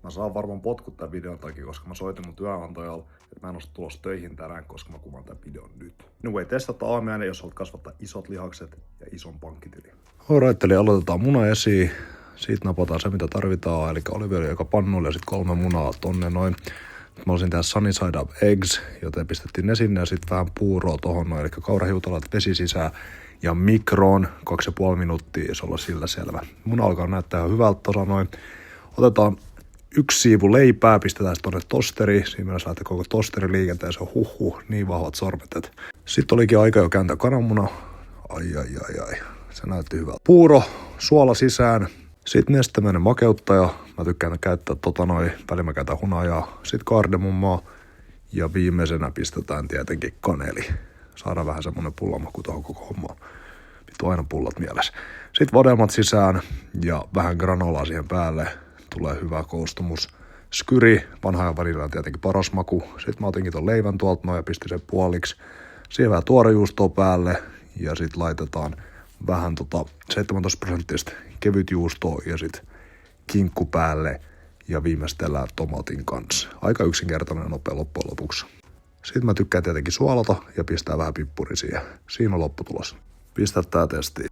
Mä saan varmaan potkut tän videon takia, koska mä soitin mun työnantajalle, että mä en oo tulossa töihin tänään, koska mä kuvaan tän videon nyt. Anyway, testataan aamiainen, jos haluat kasvattaa isot lihakset ja ison pankkitilin. Alright, eli aloitetaan muna esiin. Siitä napataan se, mitä tarvitaan, eli oliiviöljy joka pannulle ja sitten 3 munaa tonne noin. Nyt mä olisin tehdä sunny side up eggs, joten pistettiin ne sinne ja sitten vähän puuroa tohon noin, eli kaurahiutalat vesi sisään ja mikroon 2,5 minuuttia, se olla sillä selvä. Muna alkaa näyttää ihan hyvältä tosa noin. Otetaan 1 siivu leipää, pistetään se tonne tosteri. Siinä mielessä lähtee koko tosteri liikenteeseen, niin vahvat sormet. Sitten olikin aika jo kääntää kananmuna. Ai. Se näytti hyvältä. Puuro, suola sisään. Sitten nestemäinen makeuttaja. Mä tykkään käyttää välillä mä käytän hunajaa. Sitten kardemummaa. Ja viimeisenä pistetään tietenkin kaneli. Saadaan vähän semmonen pullamaku tuohon koko hommaan. Vittu aina pullat mielessä. Sitten vadelmat sisään ja vähän granolaa siihen päälle. Tulee hyvä koostumus. Skyri, vanha ja vanilla on tietenkin paras maku. Sitten mä otinkin ton leivän tuolta noin ja pistin sen puoliksi. Siihen vähän tuorejuustoa päälle ja sitten laitetaan vähän 17% kevyt juustoa ja sitten kinkku päälle ja viimeistellään tomatin kanssa. Aika yksinkertainen ja nopea loppujen lopuksi. Sitten mä tykkään tietenkin suolata ja pistää vähän pippuri siihen. Siinä on lopputulos. Pistä tää testiin.